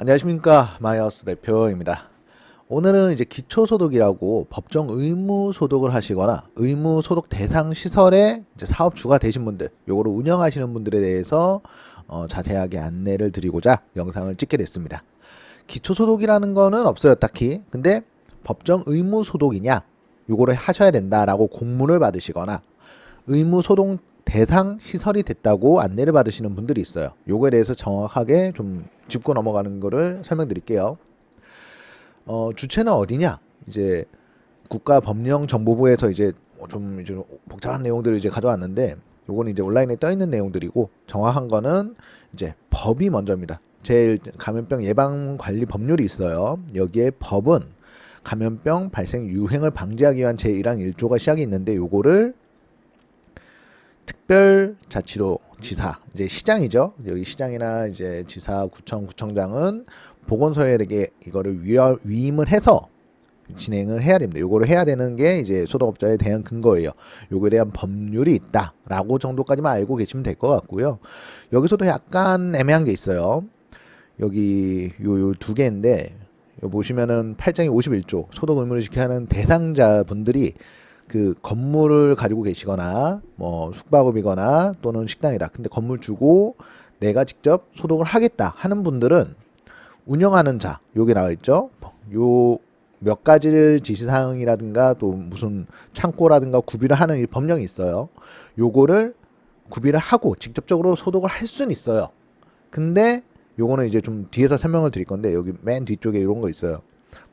안녕하십니까, 마이어스 대표입니다. 오늘은 이제 기초소득이라고 법정 의무소득을 하시거나 의무소득 대상 시설의 이제 사업주가 되신 분들, 요거를 운영하시는 분들에 대해서 자세하게 안내를 드리고자 영상을 찍게 됐습니다. 기초소득이라는 거는 없어요, 딱히. 근데 법정 의무소득이냐, 요거를 하셔야 된다라고 공문을 받으시거나 의무소득 대상 시설이 됐다고 안내를 받으시는 분들이 있어요. 요거에 대해서 정확하게 좀 짚고 넘어가는 거를 설명드릴게요. 주체는 어디냐? 이제 국가법령정보부에서 이제 좀 복잡한 내용들을 이제 가져왔는데, 요거는 이제 온라인에 떠 있는 내용들이고, 정확한 거는 이제 법이 먼저입니다. 제일 감염병 예방 관리 법률이 있어요. 여기에 법은 감염병 발생 유행을 방지하기 위한 제1항 1조가 시작이 있는데, 요거를 특별자치도 지사, 이제 시장이죠. 여기 시장이나 이제 지사, 구청, 구청장은 보건소에게 이거를 위임을 해서 진행을 해야 됩니다. 요거를 해야 되는 게 이제 소득업자에 대한 근거예요. 요거에 대한 법률이 있다라고 정도까지만 알고 계시면 될 것 같고요. 여기서도 약간 애매한 게 있어요. 여기 요 두 개인데, 요 보시면은 8장이 51조 소득 의무를 지켜야 하는 대상자분들이 그 건물을 가지고 계시거나 뭐 숙박업이거나 또는 식당이다. 근데 건물 주고 내가 직접 소득을 하겠다 하는 분들은 운영하는 자, 여기 나와 있죠. 요 몇 가지를 지시사항이라든가 또 무슨 창고라든가 구비를 하는 이 법령이 있어요. 요거를 구비를 하고 직접적으로 소득을 할 수는 있어요. 근데 요거는 이제 좀 뒤에서 설명을 드릴 건데, 여기 맨 뒤쪽에 이런 거 있어요.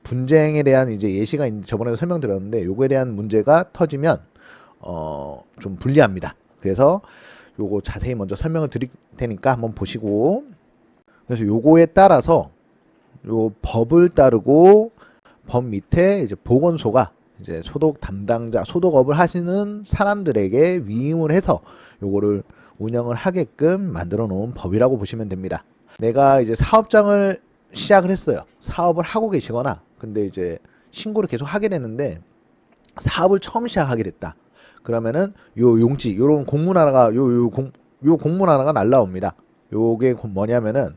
분쟁에 대한 이제 예시가 있는데, 저번에도 설명드렸는데 요거에 대한 문제가 터지면 좀 불리합니다. 그래서 요거 자세히 먼저 설명을 드릴 테니까 한번 보시고, 그래서 요거에 따라서 요 법을 따르고 법 밑에 이제 보건소가 이제 소득 담당자, 소득업을 하시는 사람들에게 위임을 해서 요거를 운영을 하게끔 만들어 놓은 법이라고 보시면 됩니다. 내가 이제 사업장을 시작을 했어요. 사업을 하고 계시거나, 근데 이제 신고를 계속 하게 되는데 사업을 처음 시작하게 됐다. 그러면은 요 용지, 요런 공문 하나가 요 공문 하나가 날라옵니다. 요게 뭐냐면은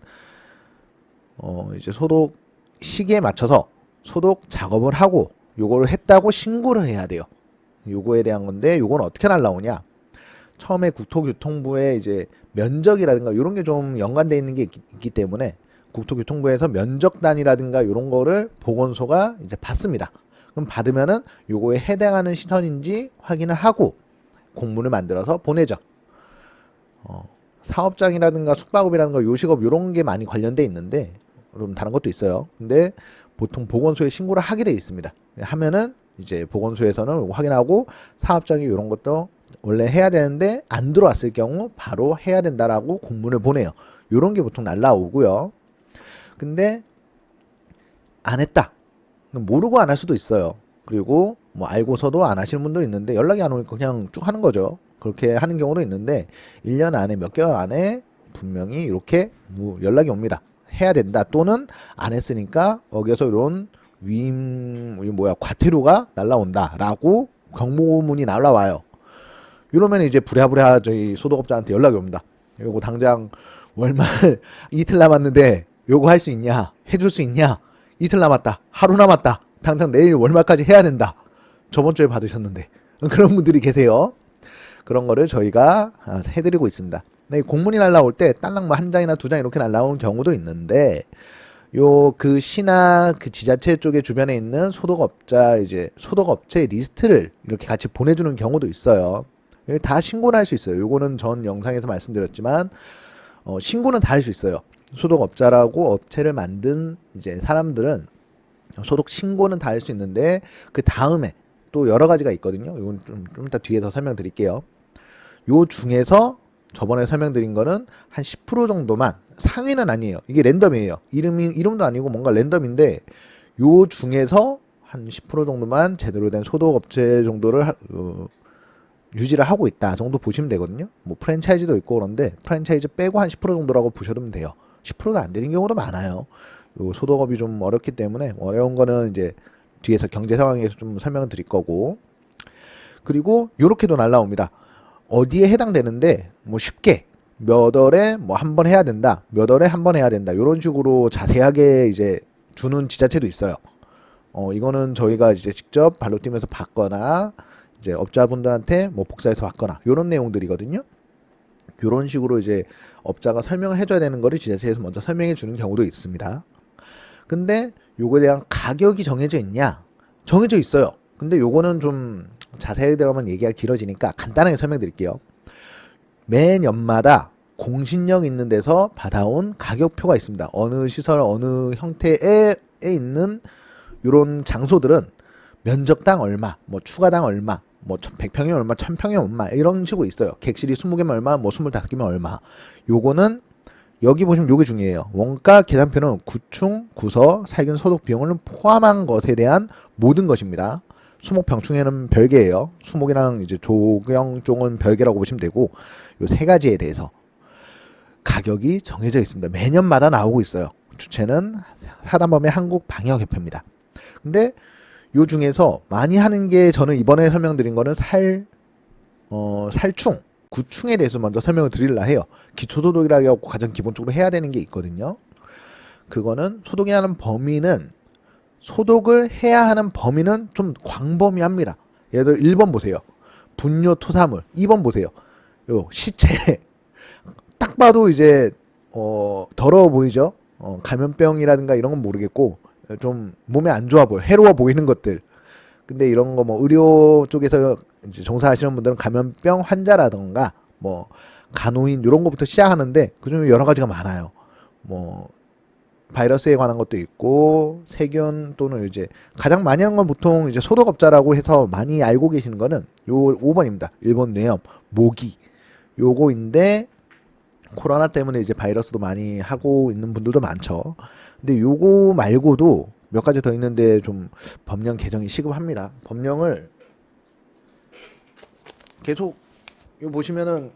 이제 소득 시기에 맞춰서 소득 작업을 하고 요거를 했다고 신고를 해야 돼요. 요거에 대한 건데, 요건 어떻게 날라오냐? 처음에 국토교통부에 이제 면적이라든가 이런 게 좀 연관되어 있는 게 있기 때문에 국토교통부에서 면적 단위라든가 이런 거를 보건소가 이제 받습니다. 그럼 받으면은 요거에 해당하는 시설인지 확인을 하고 공문을 만들어서 보내죠. 사업장이라든가 숙박업이라든가 요식업 이런 게 많이 관련돼 있는데, 좀 다른 것도 있어요. 근데 보통 보건소에 신고를 하게 돼 있습니다. 하면은 이제 보건소에서는 확인하고 사업장이 이런 것도 원래 해야 되는데 안 들어왔을 경우 바로 해야 된다라고 공문을 보내요. 이런 게 보통 날라오고요. 근데 안 했다, 모르고 안 할 수도 있어요. 그리고 뭐 알고서도 안 하시는 분도 있는데 연락이 안 오니까 그냥 쭉 하는 거죠. 그렇게 하는 경우도 있는데 1년 안에 몇 개월 안에 분명히 이렇게 연락이 옵니다. 해야 된다, 또는 안 했으니까 어겨서 이런 과태료가 날라온다라고 경고문이 날라와요. 이러면 이제 부랴부랴 저희 소득업자한테 연락이 옵니다. 요거 당장 월말 이틀 남았는데 요거 할 수 있냐? 해줄 수 있냐? 이틀 남았다, 하루 남았다, 당장 내일 월말까지 해야 된다, 저번 주에 받으셨는데. 그런 분들이 계세요. 그런 거를 저희가 해드리고 있습니다. 네, 공문이 날라올 때 딸랑 뭐 한 장이나 두 장 이렇게 날라오는 경우도 있는데, 요 그 시나 그 지자체 쪽에 주변에 있는 소득업자, 이제 소득업체 리스트를 이렇게 같이 보내주는 경우도 있어요. 다 신고를 할 수 있어요. 요거는 전 영상에서 말씀드렸지만 신고는 다 할 수 있어요. 소득업자라고 업체를 만든 이제 사람들은 소득 신고는 다 할 수 있는데, 그 다음에 또 여러 가지가 있거든요. 이건 좀 이따 뒤에서 설명드릴게요. 요 중에서 저번에 설명드린 거는 한 10% 정도만, 상위는 아니에요. 이게 랜덤이에요. 이름도 아니고 뭔가 랜덤인데, 요 중에서 한 10% 정도만 제대로 된 소득업체 정도를 유지를 하고 있다 정도 보시면 되거든요. 뭐 프랜차이즈도 있고 그런데 프랜차이즈 빼고 한 10% 정도라고 보셔도 돼요. 10%가 안 되는 경우도 많아요. 요 소득업이 좀 어렵기 때문에, 어려운 거는 이제 뒤에서 경제 상황에서 좀 설명을 드릴 거고. 그리고 요렇게도 날라옵니다. 어디에 해당되는데 뭐 쉽게 몇 월에 뭐 한 번 해야 된다, 몇 월에 한 번 해야 된다, 이런 식으로 자세하게 이제 주는 지자체도 있어요. 이거는 저희가 이제 직접 발로 뛰면서 받거나 이제 업자분들한테 뭐 복사해서 받거나 이런 내용들이거든요. 이런 식으로 이제 업자가 설명을 해줘야 되는 거를 지자체에서 먼저 설명해 주는 경우도 있습니다. 근데 요거에 대한 가격이 정해져 있냐? 정해져 있어요. 근데 요거는 좀 자세히 들어가면 얘기가 길어지니까 간단하게 설명드릴게요. 매년마다 공신력 있는 데서 받아온 가격표가 있습니다. 어느 시설, 어느 형태에 있는 요런 장소들은 면적당 얼마, 뭐 추가당 얼마, 뭐 100평이면 얼마, 1000평이면 얼마 이런 식으로 있어요. 객실이 20개면 얼마, 뭐 25개면 얼마. 요거는 여기 보시면 요게 중요해요. 원가 계산표는 구충, 구서, 살균, 소독 비용을 포함한 것에 대한 모든 것입니다. 수목 병충해는 별개예요. 수목이랑 이제 조경 쪽은 별개라고 보시면 되고 요 세 가지에 대해서 가격이 정해져 있습니다. 매년마다 나오고 있어요. 주체는 사단법인 한국방역협회입니다. 근데 요 중에서 많이 하는 게 저는 이번에 설명드린 거는 살충, 구충에 대해서 먼저 설명을 드리려 해요. 기초소독이라고 해서 가장 기본적으로 해야 되는 게 있거든요. 그거는 소독해야 하는 범위는 소독을 해야 하는 범위는 좀 광범위합니다. 예를 들어 1번 보세요. 분뇨 토사물. 2번 보세요. 요 시체. 딱 봐도 이제 더러워 보이죠. 감염병이라든가 이런 건 모르겠고 좀 몸에 안 좋아 보여. 해로워 보이는 것들. 근데 이런 거 뭐 의료 쪽에서 이제 종사하시는 분들은 감염병 환자라던가 뭐 간호인 이런 거부터 시작하는데 그중에 여러 가지가 많아요. 뭐 바이러스에 관한 것도 있고 세균 또는 이제 가장 많이 하는 건 보통 이제 소독업자라고 해서 많이 알고 계시는 거는 요 5번입니다. 일본 뇌염, 모기 요거인데 코로나 때문에 이제 바이러스도 많이 하고 있는 분들도 많죠. 근데 요거 말고도 몇 가지 더 있는데 좀 법령 개정이 시급합니다. 법령을 계속 요 보시면은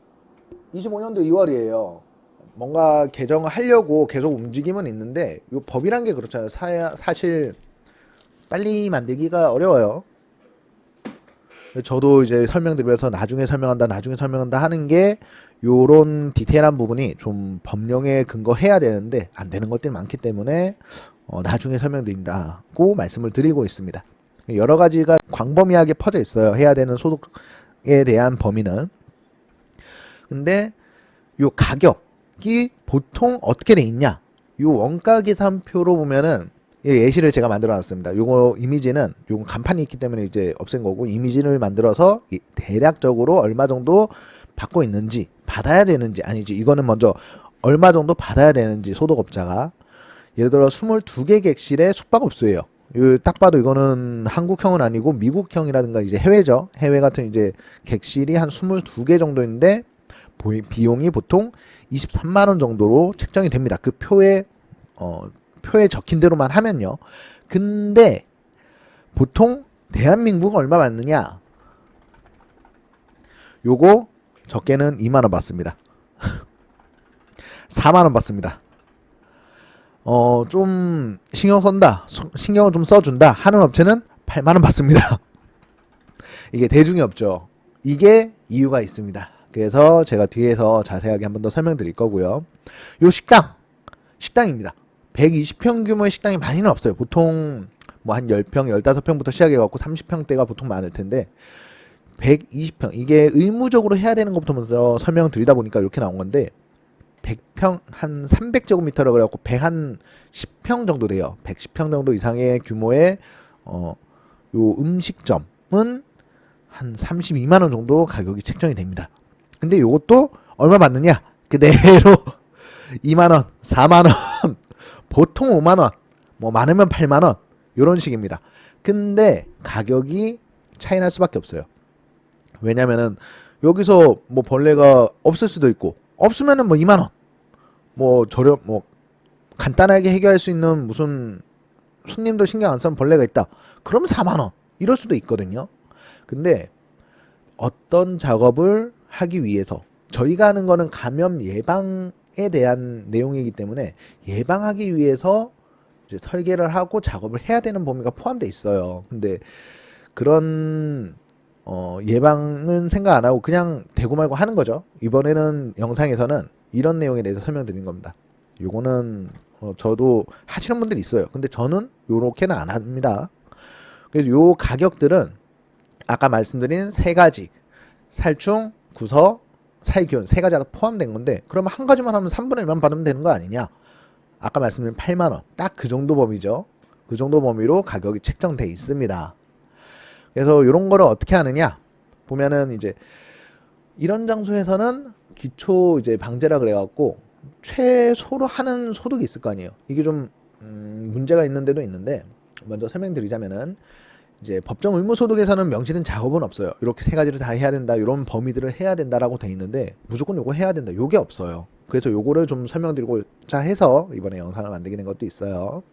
25년도 2월이에요. 뭔가 개정을 하려고 계속 움직임은 있는데 요 법이란 게 그렇잖아요. 사실 빨리 만들기가 어려워요. 저도 이제 설명드리면서 나중에 설명한다 하는 게 요런 디테일한 부분이 좀 법령에 근거해야 되는데 안 되는 것들이 많기 때문에 나중에 설명드린다고 말씀을 드리고 있습니다. 여러 가지가 광범위하게 퍼져 있어요. 해야 되는 소득에 대한 범위는. 근데 요 가격이 보통 어떻게 돼 있냐? 요 원가 계산표로 보면은 예시를 제가 만들어 놨습니다. 요거 이미지는 요거 간판이 있기 때문에 이제 없앤 거고 이미지를 만들어서 대략적으로 얼마 정도 받고 있는지 받아야 되는지 아니지 이거는 먼저 얼마 정도 받아야 되는지 소독업자가 예를 들어 22개 객실에 숙박업소예요. 딱 봐도 이거는 한국형은 아니고 미국형이라든가 이제 해외죠. 해외 같은 이제 객실이 한 22개 정도인데 비용이 보통 23만 원 정도로 책정이 됩니다. 그 표에 적힌 대로만 하면요. 근데 보통 대한민국은 얼마 받느냐? 요거 적게는 2만 원 받습니다. 4만 원 받습니다. 좀 신경을 좀 써준다 하는 업체는 8만 원 받습니다. 이게 대중이 없죠. 이게 이유가 있습니다. 그래서 제가 뒤에서 자세하게 한 번 더 설명드릴 거고요. 요 식당입니다. 120평 규모의 식당이 많이는 없어요. 보통 뭐 한 10평, 15평부터 시작해갖고 30평대가 보통 많을 텐데 120평 이게 의무적으로 해야 되는 것부터 먼저 설명드리다 보니까 이렇게 나온 건데 100평 한 300제곱미터라고 그래갖고 110평 정도 돼요. 110평 정도 이상의 규모의 요 음식점은 한 32만 원 정도 가격이 책정이 됩니다. 근데 요것도 얼마 받느냐? 그대로 2만 원, 4만 원, 보통 5만 원, 뭐 많으면 8만 원 이런 식입니다. 근데 가격이 차이 날 수밖에 없어요. 왜냐면은 여기서 뭐 벌레가 없을 수도 있고 없으면은 뭐 2만 원, 뭐 간단하게 해결할 수 있는 무슨 손님도 신경 안 쓰는 벌레가 있다. 그럼 4만 원 이럴 수도 있거든요. 근데 어떤 작업을 하기 위해서 저희가 하는 거는 감염 예방에 대한 내용이기 때문에 예방하기 위해서 이제 설계를 하고 작업을 해야 되는 범위가 포함되어 있어요. 근데 그런 예방은 생각 안 하고 그냥 대고 말고 하는 거죠. 이번에는 영상에서는 이런 내용에 대해서 설명드린 겁니다. 요거는 저도 하시는 분들이 있어요. 근데 저는 요렇게는 안 합니다. 그래서 요 가격들은 아까 말씀드린 세 가지 살충, 구서, 살균 세 가지가 포함된 건데, 그러면 한 가지만 하면 3분의 1만 받으면 되는 거 아니냐? 아까 말씀드린 8만원 딱 그 정도 범위죠. 그 정도 범위로 가격이 책정돼 있습니다. 그래서 이런 거를 어떻게 하느냐 보면은, 이제 이런 장소에서는 기초 이제 방제라 그래갖고 최소로 하는 소독이 있을 거 아니에요. 이게 좀 문제가 있는 데도 있는데, 먼저 설명드리자면은, 이제 법정 의무 소독에서는 명시된 작업은 없어요. 이렇게 세 가지를 다 해야 된다, 이런 범위들을 해야 된다라고 돼 있는데 무조건 요거 해야 된다, 요게 없어요. 그래서 요거를 좀 설명드리고자 해서 이번에 영상을 만들게 된 것도 있어요.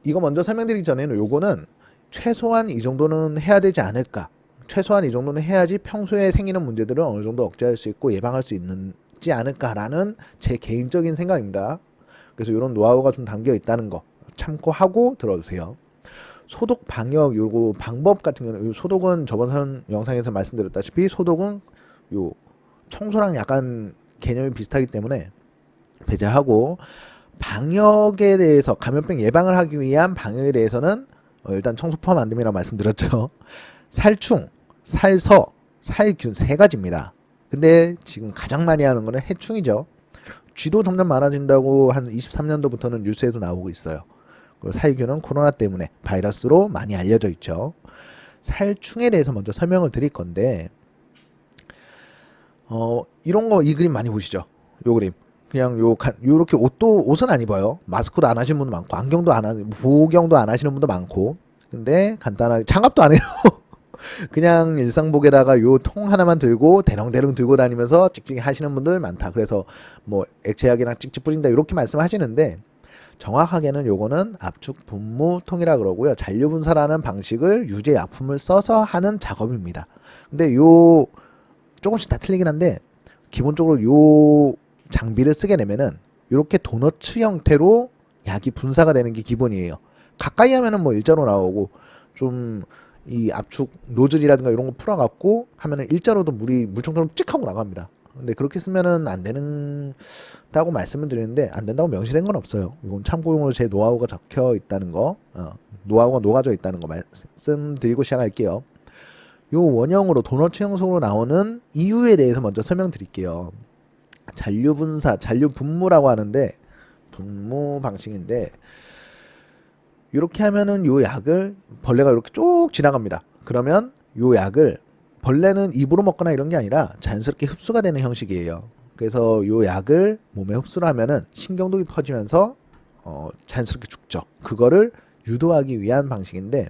이거 먼저 설명드리기 전에는 요거는 최소한 이 정도는 해야 되지 않을까, 최소한 이 정도는 해야지 평소에 생기는 문제들을 어느 정도 억제할 수 있고 예방할 수 있지 않을까라는 제 개인적인 생각입니다. 그래서 이런 노하우가 좀 담겨 있다는 거 참고하고 들어주세요. 소독 방역 요거 방법 같은 경우는, 요 소독은 저번 영상에서 말씀드렸다시피 소독은 요 청소랑 약간 개념이 비슷하기 때문에 배제하고, 방역에 대해서 감염병 예방을 하기 위한 방역에 대해서는 일단 청소 포함 안 됩니다 말씀드렸죠. 살충, 살서, 살균 세 가지입니다. 근데 지금 가장 많이 하는 거는 해충이죠. 쥐도 점점 많아진다고 한 23년도부터는 뉴스에도 나오고 있어요. 살균은 코로나 때문에 바이러스로 많이 알려져 있죠. 살충에 대해서 먼저 설명을 드릴 건데, 이런 거, 이 그림 많이 보시죠? 요 그림. 그냥 요렇게 옷은 안 입어요. 마스크도 안 하시는 분도 많고, 안경도 안 하시는, 보경도 안 하시는 분도 많고, 근데 간단하게 장갑도 안 해요. 그냥 일상복에다가 요 통 하나만 들고 대렁대렁 들고 다니면서 찍찍이 하시는 분들 많다. 그래서 뭐 액체약이랑 찍찍 뿌린다 이렇게 말씀하시는데, 정확하게는 요거는 압축 분무통이라 그러고요. 잔류 분사라는 방식을 유제 약품을 써서 하는 작업입니다. 근데 요 조금씩 다 틀리긴 한데, 기본적으로 요 장비를 쓰게 되면은 이렇게 도너츠 형태로 약이 분사가 되는 게 기본이에요. 가까이 하면은 뭐 일자로 나오고, 좀 이 압축 노즐이라든가 이런 거 풀어갖고 하면은 일자로도 물총처럼 찍 하고 나갑니다. 근데 그렇게 쓰면은 안 된다고 말씀을 드리는데, 안 된다고 명시된 건 없어요. 이건 참고용으로 제 노하우가 적혀 있다는 거, 노하우가 녹아져 있다는 거 말씀드리고 시작할게요. 요 원형으로 도너츠 형식으로 나오는 이유에 대해서 먼저 설명드릴게요. 잔류 분사, 잔류 분무라고 하는데, 분무 방식인데, 이렇게 하면은 요 약을 벌레가 이렇게 쭉 지나갑니다. 그러면 요 약을 벌레는 입으로 먹거나 이런 게 아니라 자연스럽게 흡수가 되는 형식이에요. 그래서 요 약을 몸에 흡수를 하면은 신경독이 퍼지면서 자연스럽게 죽죠. 그거를 유도하기 위한 방식인데,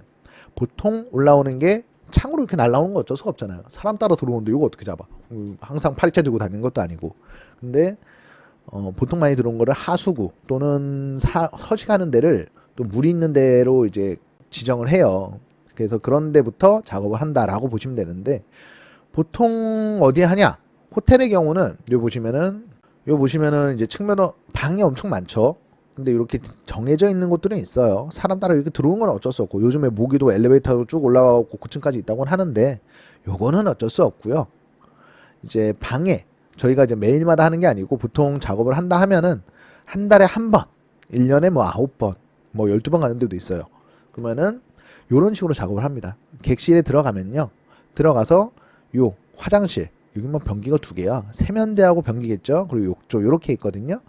보통 올라오는 게 창으로 이렇게 날라오는 거 어쩔 수가 없잖아요. 사람 따라 들어오는데 이거 어떻게 잡아? 항상 파리채 들고 다니는 것도 아니고. 근데 보통 많이 들어온 거를 하수구 또는 서식하는 데를 또 물이 있는 데로 이제 지정을 해요. 그래서 그런 데부터 작업을 한다라고 보시면 되는데, 보통 어디에 하냐? 호텔의 경우는 요 보시면은 이제 측면으로 방이 엄청 많죠. 근데 이렇게 정해져 있는 곳들은 있어요. 사람 따라 이렇게 들어오는 건 어쩔 수 없고, 요즘에 모기도 엘리베이터로 쭉 올라가고 고층까지 있다고는 하는데 요거는 어쩔 수 없고요. 이제 방에 저희가 이제 매일마다 하는 게 아니고, 보통 작업을 한다 하면은 한 달에 한 번, 1년에 뭐 9번, 뭐 12번 가는 데도 있어요. 그러면은 요런 식으로 작업을 합니다. 객실에 들어가면요, 들어가서 요 화장실, 여기 뭐 변기가 2개야. 세면대하고 변기겠죠. 그리고 욕조 요렇게 있거든요.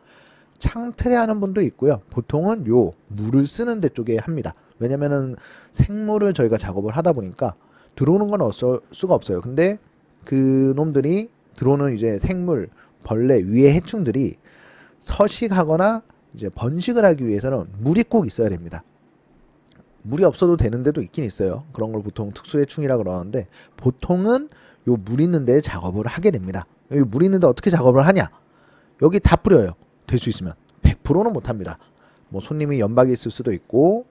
창틀에 하는 분도 있고요. 보통은 요 물을 쓰는 데 쪽에 합니다. 왜냐면은 생물을 저희가 작업을 하다 보니까 들어오는 건 어쩔 수가 없어요. 근데 그 놈들이 들어오는 이제 생물, 벌레, 위에 해충들이 서식하거나 이제 번식을 하기 위해서는 물이 꼭 있어야 됩니다. 물이 없어도 되는 데도 있긴 있어요. 그런 걸 보통 특수해충이라 그러는데, 보통은 요 물 있는 데에 작업을 하게 됩니다. 여기 물 있는데 어떻게 작업을 하냐? 여기 다 뿌려요. 될 수 있으면. 100%는 못합니다. 뭐 손님이 연박이 있을 수도 있고,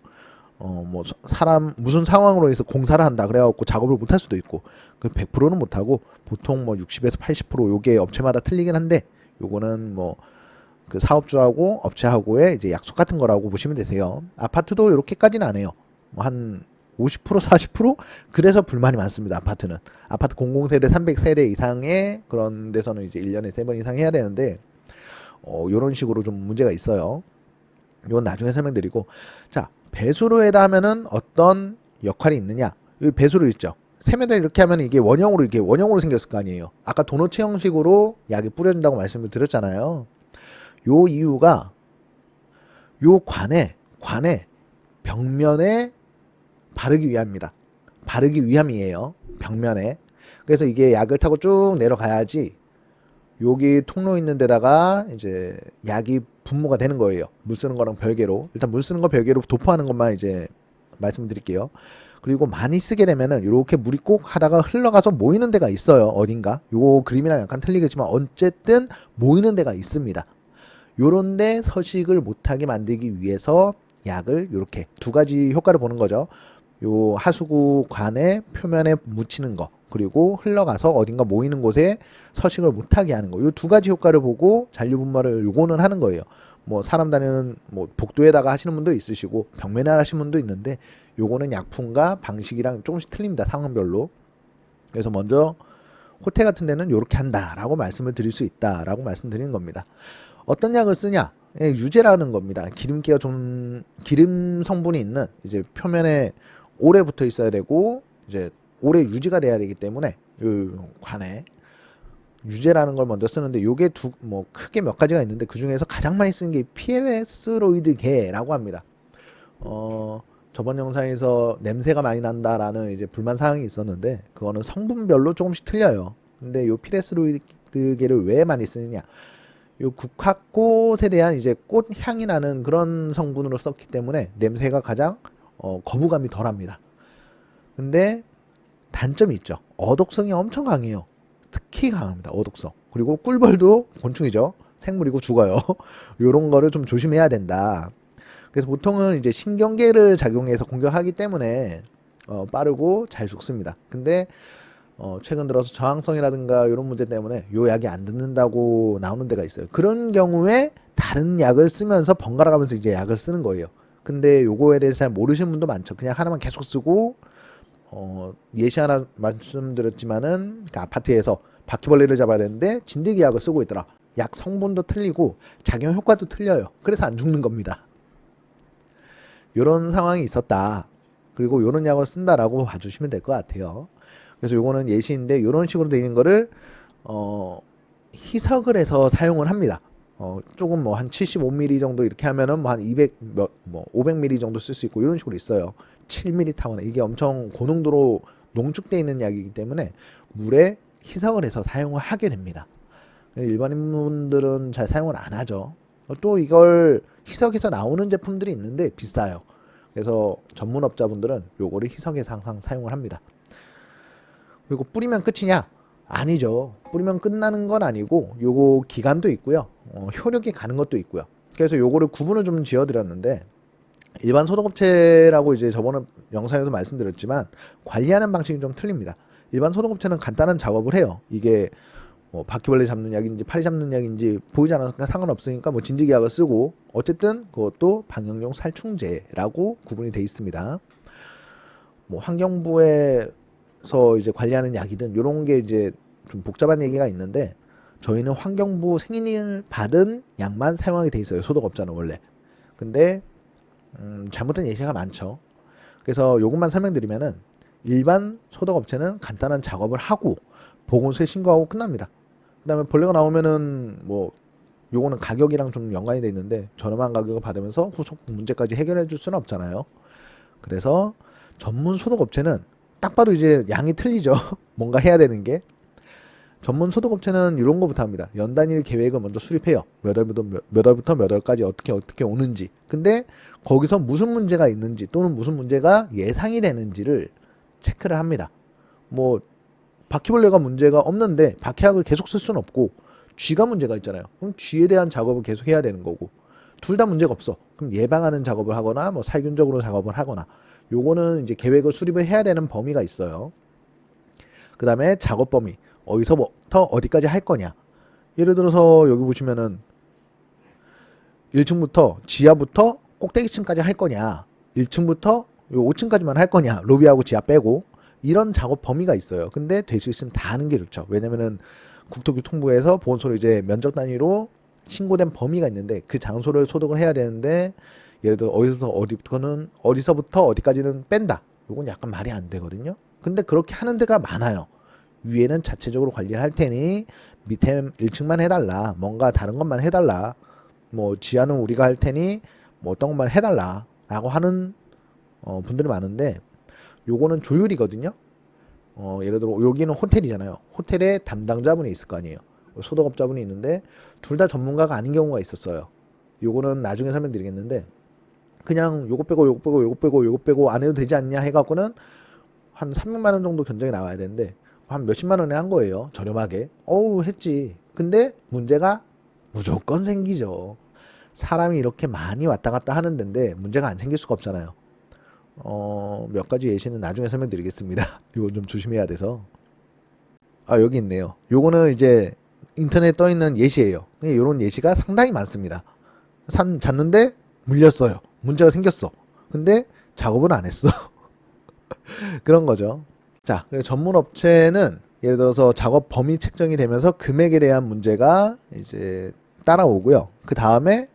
뭐 사람 무슨 상황으로 해서 공사를 한다 그래갖고 작업을 못할 수도 있고, 그 100%는 못하고, 보통 뭐 60에서 80% 요게 업체마다 틀리긴 한데, 요거는 뭐 그 사업주하고 업체하고의 이제 약속 같은 거라고 보시면 되세요. 아파트도 이렇게까지는 안 해요. 뭐 한 50% 40%? 그래서 불만이 많습니다. 아파트는. 아파트 공공세대 300세대 이상의 그런 데서는 이제 1년에 3번 이상 해야 되는데 요런 식으로 좀 문제가 있어요. 이건 나중에 설명드리고, 자, 배수로에다 하면은 어떤 역할이 있느냐? 여기 배수로 있죠. 세면대 이렇게 하면 이게 원형으로 생겼을 거 아니에요. 아까 도너츠 형식으로 약이 뿌려진다고 말씀을 드렸잖아요. 요 이유가 요 관에 벽면에 바르기 위함입니다. 바르기 위함이에요. 벽면에. 그래서 이게 약을 타고 쭉 내려가야지 여기 통로 있는 데다가 이제 약이 분무가 되는 거예요. 물 쓰는 거랑 별개로. 일단 물 쓰는 거 별개로 도포하는 것만 이제 말씀드릴게요. 그리고 많이 쓰게 되면은 이렇게 물이 꼭 하다가 흘러가서 모이는 데가 있어요. 어딘가. 요 그림이랑 약간 틀리겠지만 어쨌든 모이는 데가 있습니다. 요런데 서식을 못하게 만들기 위해서 약을 이렇게 두 가지 효과를 보는 거죠. 요 하수구 관의 표면에 묻히는 거, 그리고 흘러가서 어딘가 모이는 곳에 서식을 못하게 하는 거. 요 두 가지 효과를 보고 잔류 분말을 요거는 하는 거예요. 뭐 사람 다니는 뭐 복도에다가 하시는 분도 있으시고 벽면에 하시는 분도 있는데 요거는 약품과 방식이랑 조금씩 틀립니다. 상황별로. 그래서 먼저 호텔 같은 데는 요렇게 한다라고 말씀을 드릴 수 있다라고 말씀드리는 겁니다. 어떤 약을 쓰냐? 예, 유제라는 겁니다. 기름기가 좀 기름 성분이 있는 이제 표면에 오래 붙어 있어야 되고 이제 오래 유지가 돼야 되기 때문에 요 관에 유제라는 걸 먼저 쓰는데 요게 뭐 크게 몇 가지가 있는데 그 중에서 가장 많이 쓰는 게 피레스로이드계라고 합니다. 저번 영상에서 냄새가 많이 난다라는 이제 불만 사항이 있었는데 그거는 성분별로 조금씩 틀려요. 근데 요 피레스로이드계를 왜 많이 쓰느냐? 요 국화꽃에 대한 이제 꽃 향이 나는 그런 성분으로 썼기 때문에 냄새가 가장 거부감이 덜합니다. 근데 단점이 있죠. 어독성이 엄청 강해요. 특히 강합니다. 어독성. 그리고 꿀벌도 곤충이죠. 생물이고 죽어요. 요런 거를 좀 조심해야 된다. 그래서 보통은 이제 신경계를 작용해서 공격하기 때문에 빠르고 잘 죽습니다. 근데 최근 들어서 저항성이라든가 이런 문제 때문에 요 약이 안 듣는다고 나오는 데가 있어요. 그런 경우에 다른 약을 쓰면서 번갈아 가면서 이제 약을 쓰는 거예요. 근데 요거에 대해서 잘 모르시는 분도 많죠. 그냥 하나만 계속 쓰고 예시 하나 말씀드렸지만은 그 아파트에서 바퀴벌레를 잡아야 되는데 진드기 약을 쓰고 있더라. 약 성분도 틀리고 작용 효과도 틀려요. 그래서 안 죽는 겁니다. 요런 상황이 있었다. 그리고 요런 약을 쓴다라고 봐주시면 될 것 같아요. 그래서 요거는 예시인데 요런 식으로 되어 있는 거를 희석을 해서 사용을 합니다. 조금 뭐 한 75ml 정도 이렇게 하면은 뭐 한 500ml 정도 쓸 수 있고 이런 식으로 있어요. 7ml 타거나 이게 엄청 고농도로 농축되어 있는 약이기 때문에 물에 희석을 해서 사용을 하게 됩니다. 일반인분들은 잘 사용을 안 하죠. 또 이걸 희석해서 나오는 제품들이 있는데 비싸요. 그래서 전문업자분들은 요거를 희석해서 항상 사용을 합니다. 그리고 뿌리면 끝이냐? 아니죠. 뿌리면 끝나는 건 아니고 요거 기간도 있고요. 효력이 가는 것도 있고요. 그래서 요거를 구분을 좀 지어 드렸는데 일반 소독업체라고 이제 저번에 영상에도 말씀드렸지만 관리하는 방식이 좀 틀립니다. 일반 소독업체는 간단한 작업을 해요. 이게 뭐 바퀴벌레 잡는 약인지 파리 잡는 약인지 보이지 않으니까 상관없으니까 뭐 진드기약을 쓰고 어쨌든 그것도 방역용 살충제라고 구분이 돼 있습니다. 뭐 환경부에서 이제 관리하는 약이든 이런 게 이제 좀 복잡한 얘기가 있는데 저희는 환경부 승인을 받은 약만 사용하게 돼 있어요. 소독업자는 원래. 근데 잘못된 예시가 많죠. 그래서 요것만 설명드리면은 일반 소독업체는 간단한 작업을 하고 보건소에 신고하고 끝납니다. 그 다음에 벌레가 나오면은 뭐 요거는 가격이랑 좀 연관이 돼 있는데 저렴한 가격을 받으면서 후속 문제까지 해결해 줄 수는 없잖아요. 그래서 전문 소독업체는 딱 봐도 이제 양이 틀리죠. 뭔가 해야 되는 게. 전문 소독업체는 이런 거부터 합니다. 연단일 계획을 먼저 수립해요. 몇 월부터 몇 월까지 어떻게 오는지. 근데 거기서 무슨 문제가 있는지 또는 무슨 문제가 예상이 되는지를 체크를 합니다. 뭐 바퀴벌레가 문제가 없는데 박해약을 계속 쓸 수는 없고 쥐가 문제가 있잖아요. 그럼 쥐에 대한 작업을 계속 해야 되는 거고 둘 다 문제가 없어. 그럼 예방하는 작업을 하거나 뭐 살균적으로 작업을 하거나 요거는 이제 계획을 수립을 해야 되는 범위가 있어요. 그 다음에 작업 범위 어디서부터 어디까지 할 거냐. 예를 들어서 여기 보시면은 1층부터 지하부터 꼭대기층까지 할 거냐 1층부터 요 5층까지만 할 거냐, 로비하고 지하 빼고, 이런 작업 범위가 있어요. 근데 될 수 있으면 다 하는 게 좋죠. 왜냐면은 국토교통부에서 보건소로 이제 면적 단위로 신고된 범위가 있는데 그 장소를 소독을 해야 되는데, 예를 들어 어디서부터 어디까지는 뺀다. 요건 약간 말이 안 되거든요. 근데 그렇게 하는 데가 많아요. 위에는 자체적으로 관리를 할 테니 밑에 1층만 해달라. 뭔가 다른 것만 해달라. 뭐 지하는 우리가 할 테니 뭐 어떤 것만 해달라. 라고 하는 분들이 많은데, 요거는 조율이거든요. 예를 들어 여기는 호텔이잖아요. 호텔에 담당자분이 있을 거 아니에요. 소독업자분이 있는데 둘 다 전문가가 아닌 경우가 있었어요. 요거는 나중에 설명드리겠는데, 그냥 요거 빼고 요거 빼고 요거 빼고 요거 빼고 안 해도 되지 않냐 해갖고는 한 300만 원 정도 견적이 나와야 되는데 한 몇십만 원에 한 거예요. 저렴하게. 어우 했지. 근데 문제가 무조건 생기죠. 사람이 이렇게 많이 왔다 갔다 하는 데인데 문제가 안 생길 수가 없잖아요. 몇 가지 예시는 나중에 설명드리겠습니다. 이거 좀 조심해야 돼서. 아, 여기 있네요. 요거는 이제 인터넷에 떠 있는 예시예요. 이런 예시가 상당히 많습니다. 산 잤는데 물렸어요. 문제가 생겼어. 근데 작업을 안 했어. 그런 거죠. 자, 전문 업체는 예를 들어서 작업 범위 책정이 되면서 금액에 대한 문제가 이제 따라오고요. 그 다음에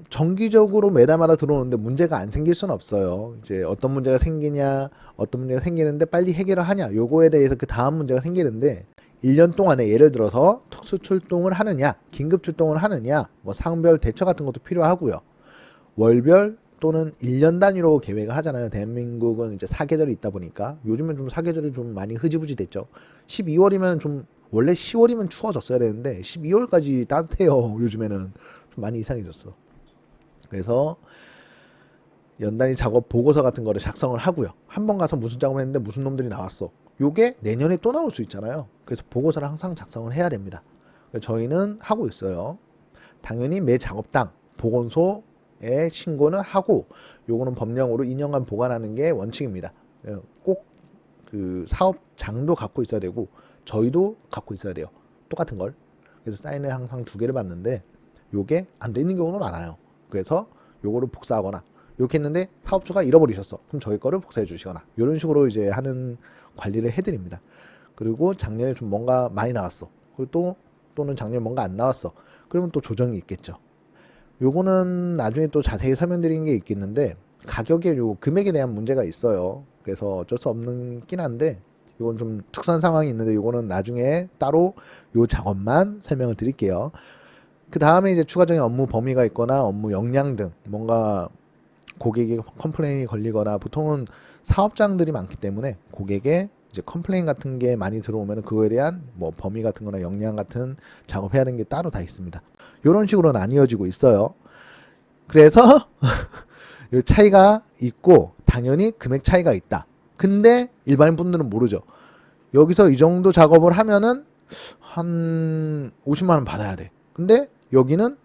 정기적으로 매달마다 들어오는데 문제가 안 생길 수는 없어요. 이제 어떤 문제가 생기냐, 어떤 문제가 생기는데 빨리 해결을 하냐, 요거에 대해서 그 다음 문제가 생기는데, 1년 동안에 예를 들어서 특수 출동을 하느냐, 긴급 출동을 하느냐, 뭐 상별 대처 같은 것도 필요하고요. 월별 또는 1년 단위로 계획을 하잖아요. 대한민국은 이제 사계절이 있다 보니까 요즘은 좀 사계절이 좀 많이 흐지부지 됐죠. 12월이면 좀, 원래 10월이면 추워졌어야 되는데 12월까지 따뜻해요. 요즘에는 좀 많이 이상해졌어. 그래서 연단위 작업 보고서 같은 거를 작성을 하고요. 한 번 가서 무슨 작업을 했는데 무슨 놈들이 나왔어. 요게 내년에 또 나올 수 있잖아요. 그래서 보고서를 항상 작성을 해야 됩니다. 저희는 하고 있어요. 당연히 매 작업당 보건소에 신고는 하고, 요거는 법령으로 2년간 보관하는 게 원칙입니다. 꼭 그 사업장도 갖고 있어야 되고 저희도 갖고 있어야 돼요. 똑같은 걸. 그래서 사인을 항상 2개를 받는데 요게 안 돼 있는 경우는 많아요. 그래서 요거를 복사하거나, 이렇게 했는데 사업주가 잃어버리셨어. 그럼 저희 거를 복사해 주시거나, 이런 식으로 이제 하는 관리를 해드립니다. 그리고 작년에 좀 뭔가 많이 나왔어. 그리고 또는 작년에 뭔가 안 나왔어. 그러면 또 조정이 있겠죠. 요거는 나중에 또 자세히 설명드리는 게 있겠는데, 가격에 요 금액에 대한 문제가 있어요. 그래서 어쩔 수 없는 긴 한데, 이건 좀 특수한 상황이 있는데 요거는 나중에 따로 요 작업만 설명을 드릴게요. 그 다음에 이제 추가적인 업무 범위가 있거나 업무 역량 등 뭔가 고객의 컴플레인이 걸리거나, 보통은 사업장들이 많기 때문에 고객의 이제 컴플레인 같은 게 많이 들어오면 그거에 대한 뭐 범위 같은 거나 역량 같은 작업해야 되는 게 따로 다 있습니다. 이런 식으로 나뉘어지고 있어요. 그래서 이 차이가 있고 당연히 금액 차이가 있다. 근데 일반인 분들은 모르죠. 여기서 이 정도 작업을 하면은 한 50만 원 받아야 돼. 근데 여기는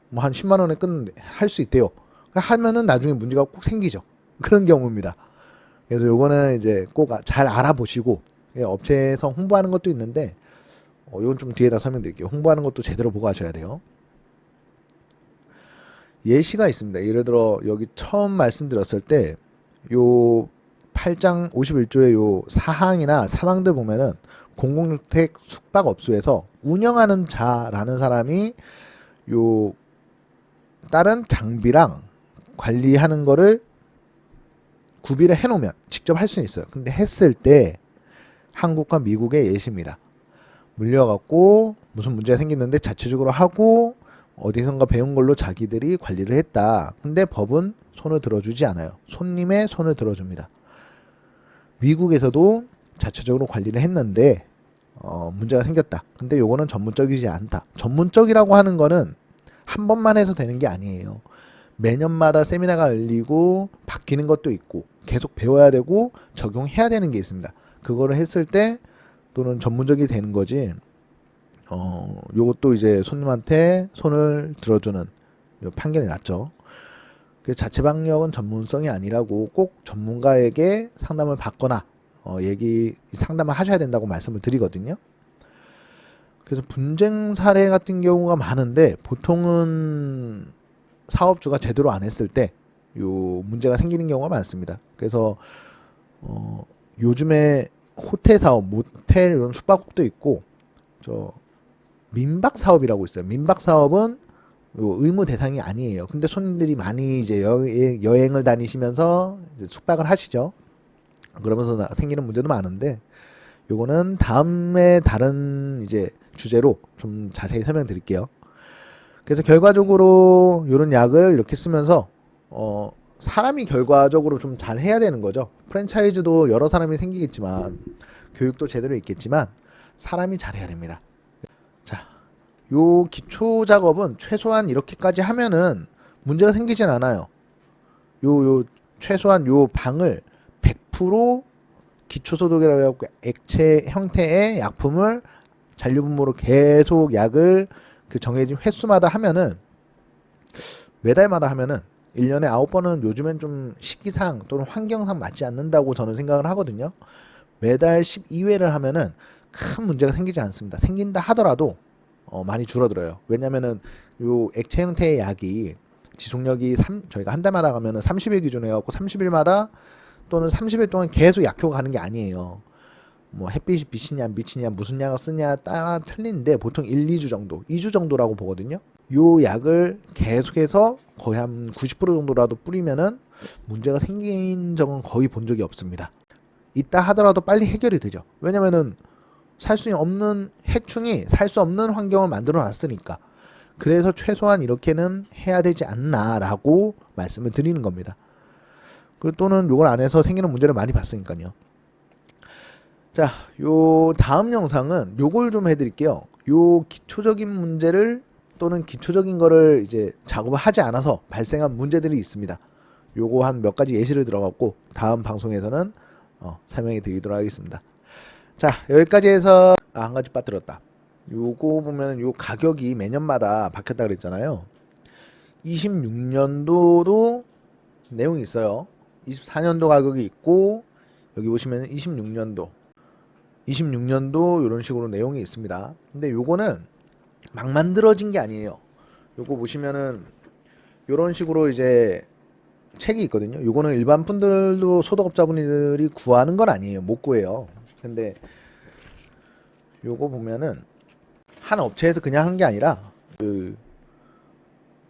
뭐 한 10만 원에 할 수 있대요. 하면은 나중에 문제가 꼭 생기죠. 그런 경우입니다. 그래서 요거는 이제 꼭 잘 알아보시고, 업체에서 홍보하는 것도 있는데 이건 좀 뒤에다 설명드릴게요. 홍보하는 것도 제대로 보고 하셔야 돼요. 예시가 있습니다. 예를 들어 여기 처음 말씀드렸을 때 요 8장 51조의 요 사항이나 사망들 보면은 공공주택 숙박업소에서 운영하는 자라는 사람이 요 다른 장비랑 관리하는 거를 구비를 해놓으면 직접 할 수는 있어요. 근데 했을 때 한국과 미국의 예시입니다. 물려갖고 무슨 문제가 생겼는데 자체적으로 하고 어디선가 배운 걸로 자기들이 관리를 했다. 근데 법은 손을 들어주지 않아요. 손님의 손을 들어줍니다. 미국에서도 자체적으로 관리를 했는데 문제가 생겼다. 근데 요거는 전문적이지 않다. 전문적이라고 하는 거는 한 번만 해서 되는 게 아니에요. 매년마다 세미나가 열리고 바뀌는 것도 있고 계속 배워야 되고 적용해야 되는 게 있습니다. 그거를 했을 때 또는 전문적이 되는 거지. 요것도 이제 손님한테 손을 들어주는 판결이 났죠. 자체 방역은 전문성이 아니라고 꼭 전문가에게 상담을 받거나 상담을 하셔야 된다고 말씀을 드리거든요. 그래서 분쟁 사례 같은 경우가 많은데 보통은 사업주가 제대로 안 했을 때 요 문제가 생기는 경우가 많습니다. 그래서 요즘에 호텔 사업, 모텔 이런 숙박업도 있고 저 민박 사업이라고 있어요. 민박 사업은 의무 대상이 아니에요. 근데 손님들이 많이 이제 여행을 다니시면서 이제 숙박을 하시죠. 그러면서 생기는 문제도 많은데 요거는 다음에 다른 이제 주제로 좀 자세히 설명드릴게요. 그래서 결과적으로 이런 약을 이렇게 쓰면서 사람이 결과적으로 좀 잘 해야 되는 거죠. 프랜차이즈도 여러 사람이 생기겠지만 교육도 제대로 있겠지만 사람이 잘해야 됩니다. 자, 요 기초 작업은 최소한 이렇게까지 하면은 문제가 생기진 않아요. 요 최소한 요 방을 100% 기초 소독이라고 해서 액체 형태의 약품을 잔류분무로 계속 약을 그 정해진 횟수마다 하면은 매달마다 하면은 1년에 9번은 요즘엔 좀 시기상 또는 환경상 맞지 않는다고 저는 생각을 하거든요. 매달 12회를 하면은 큰 문제가 생기지 않습니다. 생긴다 하더라도 많이 줄어들어요. 왜냐면은 요 액체 형태의 약이 지속력이 저희가 한 달마다 가면은 30일 기준으로 해갖고 30일마다 또는 30일 동안 계속 약효가 가는 게 아니에요. 뭐 햇빛이 비치냐 미치냐 무슨 약을 쓰냐 따라 틀린데 보통 1, 2주 정도 2주 정도라고 보거든요. 요 약을 계속해서 거의 한 90% 정도라도 뿌리면은 문제가 생긴 적은 거의 본 적이 없습니다. 있다 하더라도 빨리 해결이 되죠. 왜냐면은 살 수 없는 해충이 살 수 없는 환경을 만들어 놨으니까. 그래서 최소한 이렇게는 해야 되지 않나라고 말씀을 드리는 겁니다. 또는 요걸 안 해서 생기는 문제를 많이 봤으니까요. 자, 요 다음 영상은 요걸 좀 해드릴게요. 요 기초적인 문제를 또는 기초적인 거를 이제 작업을 하지 않아서 발생한 문제들이 있습니다. 요거 한 몇 가지 예시를 들어갖고 다음 방송에서는 설명해 드리도록 하겠습니다. 자, 여기까지 해서 한 가지 빠뜨렸다. 요거 보면은 요 가격이 매년마다 바뀌었다 그랬잖아요. 26년도도 내용이 있어요. 24년도 가격이 있고 여기 보시면 26년도 이런 식으로 내용이 있습니다. 근데 요거는 막 만들어진 게 아니에요. 요거 보시면은 요런 식으로 이제 책이 있거든요. 요거는 일반 분들도 소득업자분들이 구하는 건 아니에요. 못 구해요. 근데 요거 보면은 한 업체에서 그냥 한 게 아니라 그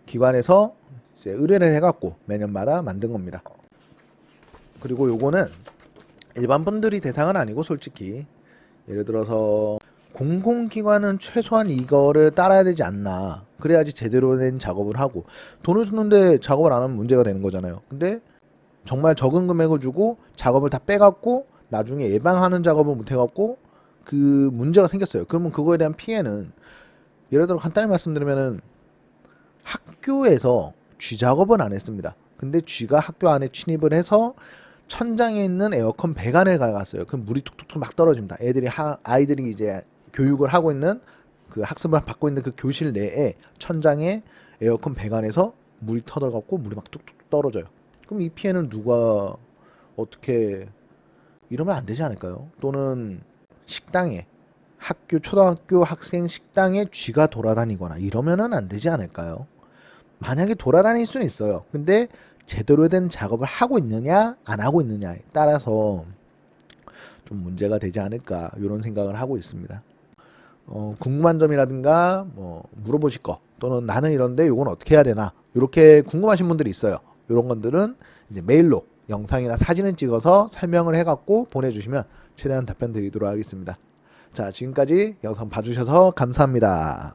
기관에서 이제 의뢰를 해갖고 매년마다 만든 겁니다. 그리고 요거는 일반 분들이 대상은 아니고 솔직히 예를 들어서 공공기관은 최소한 이거를 따라야 되지 않나. 그래야지 제대로 된 작업을 하고 돈을 쓰는데 작업을 안 하면 문제가 되는 거잖아요. 근데 정말 적은 금액을 주고 작업을 다 빼갖고 나중에 예방하는 작업을 못 해갖고 그 문제가 생겼어요. 그러면 그거에 대한 피해는 예를 들어 간단히 말씀드리면은 학교에서 쥐 작업은 안 했습니다. 근데 쥐가 학교 안에 침입을 해서 천장에 있는 에어컨 배관을 가갔어요. 그럼 물이 툭툭툭 막 떨어집니다. 아이들이 이제 교육을 하고 있는 그 학습을 받고 있는 그 교실 내에 천장에 에어컨 배관에서 물이 터져갖고 물이 막 뚝뚝 떨어져요. 그럼 이 피해는 누가 어떻게 이러면 안 되지 않을까요? 또는 식당에 초등학교 학생 식당에 쥐가 돌아다니거나 이러면은 안 되지 않을까요? 만약에 돌아다닐 수는 있어요. 근데 제대로 된 작업을 하고 있느냐 안 하고 있느냐에 따라서 좀 문제가 되지 않을까 이런 생각을 하고 있습니다. 궁금한 점이라든가 뭐 물어보실 거 또는 나는 이런데 이건 어떻게 해야 되나 이렇게 궁금하신 분들이 있어요. 이런 것들은 이제 메일로 영상이나 사진을 찍어서 설명을 해갖고 보내주시면 최대한 답변 드리도록 하겠습니다. 자, 지금까지 영상 봐주셔서 감사합니다.